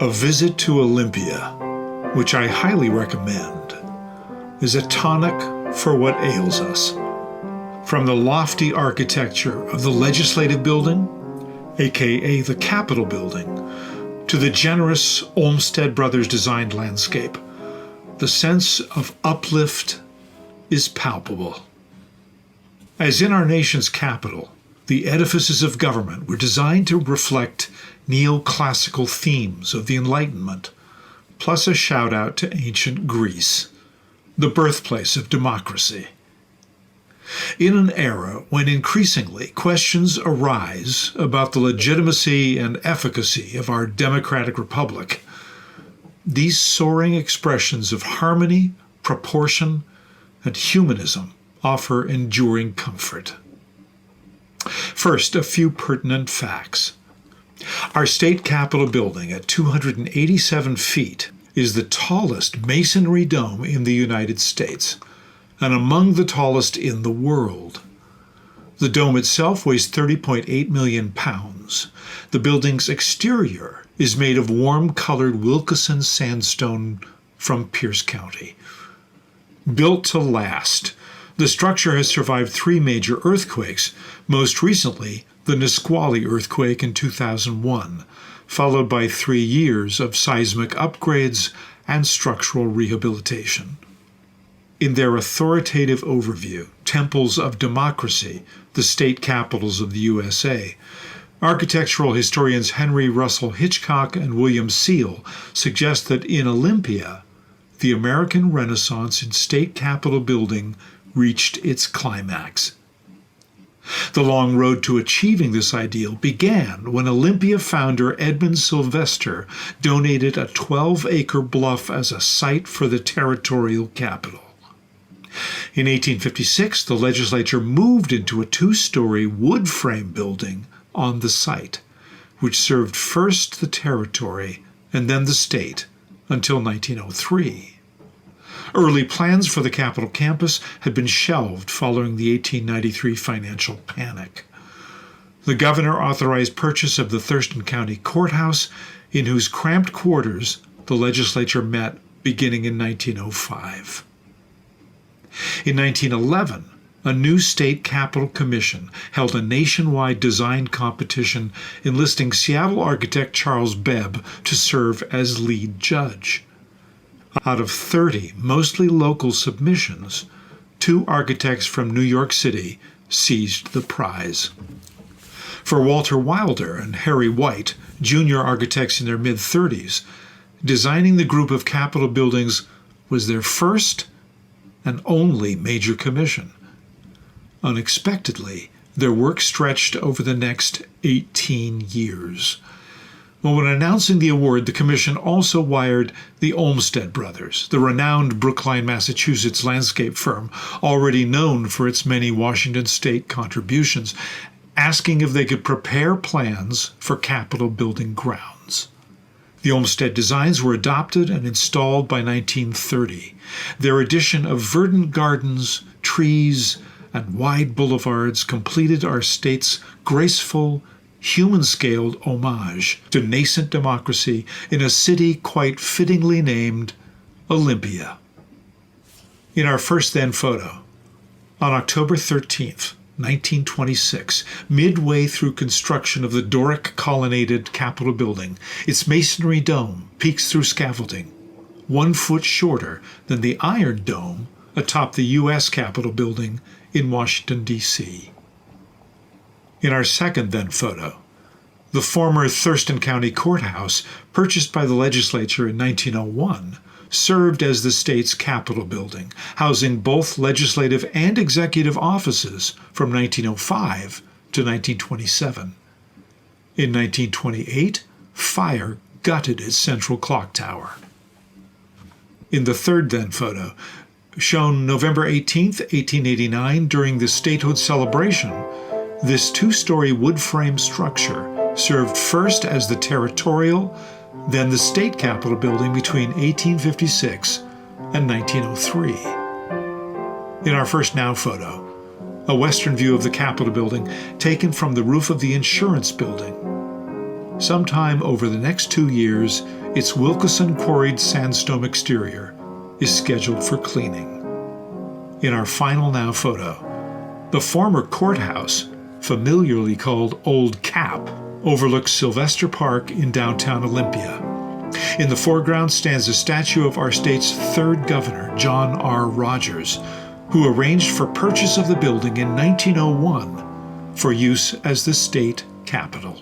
A visit to Olympia, which I highly recommend, is a tonic for what ails us. From the lofty architecture of the Legislative Building, aka the Capitol Building, to the generous Olmsted Brothers designed landscape, the sense of uplift is palpable. As in our nation's capital, the edifices of government were designed to reflect neoclassical themes of the Enlightenment, plus a shout-out to ancient Greece, the birthplace of democracy. In an era when increasingly questions arise about the legitimacy and efficacy of our democratic republic, these soaring expressions of harmony, proportion, and humanism offer enduring comfort. First, a few pertinent facts. Our state capitol building at 287 feet is the tallest masonry dome in the United States, and among the tallest in the world. The dome itself weighs 30.8 million pounds. The building's exterior is made of warm-colored Wilkeson sandstone from Pierce County. Built to last, the structure has survived 3 major earthquakes, most recently the Nisqually earthquake in 2001, followed by 3 years of seismic upgrades and structural rehabilitation. In their authoritative overview, Temples of Democracy, the state capitals of the USA, architectural historians Henry Russell Hitchcock and William Seal suggest that in Olympia, the American Renaissance in state capitol building reached its climax. The long road to achieving this ideal began when Olympia founder Edmund Sylvester donated a 12-acre bluff as a site for the territorial capital. In 1856, the legislature moved into a 2-story wood frame building on the site, which served first the territory and then the state until 1903. Early plans for the Capitol campus had been shelved following the 1893 financial panic. The governor authorized purchase of the Thurston County Courthouse, in whose cramped quarters the legislature met beginning in 1905. In 1911, a new state capitol commission held a nationwide design competition enlisting Seattle architect Charles Bebb to serve as lead judge. Out of 30 mostly local submissions, 2 architects from New York City seized the prize. For Walter Wilder and Harry White, junior architects in their mid-30s, designing the group of capitol buildings was their first and only major commission. Unexpectedly, their work stretched over the next 18 years. Well, when announcing the award, the commission also wired the Olmsted Brothers, the renowned Brookline, Massachusetts landscape firm, already known for its many Washington state contributions, asking if they could prepare plans for Capitol building grounds. The Olmsted designs were adopted and installed by 1930. Their addition of verdant gardens, trees, and wide boulevards completed our state's graceful, human-scaled homage to nascent democracy in a city quite fittingly named Olympia. In our first then photo, on October 13th, 1926, midway through construction of the Doric colonnaded Capitol building, its masonry dome peeks through scaffolding, 1 foot shorter than the iron dome atop the U.S. Capitol building in Washington, D.C. In our second then photo, the former Thurston County Courthouse, purchased by the legislature in 1901, served as the state's Capitol building, housing both legislative and executive offices from 1905 to 1927. In 1928, fire gutted its central clock tower. In the third then photo, shown November 18, 1889, during the statehood celebration, this 2-story wood frame structure served first as the territorial, then the state capitol building between 1856 and 1903. In our first now photo, a western view of the Capitol building taken from the roof of the insurance building. Sometime over the next 2 years, its Wilkeson quarried sandstone exterior is scheduled for cleaning. In our Final Now photo, the former courthouse, familiarly called Old Cap, overlooks Sylvester Park in downtown Olympia. In the foreground stands a statue of our state's third governor, John R. Rogers, who arranged for purchase of the building in 1901 for use as the state capitol.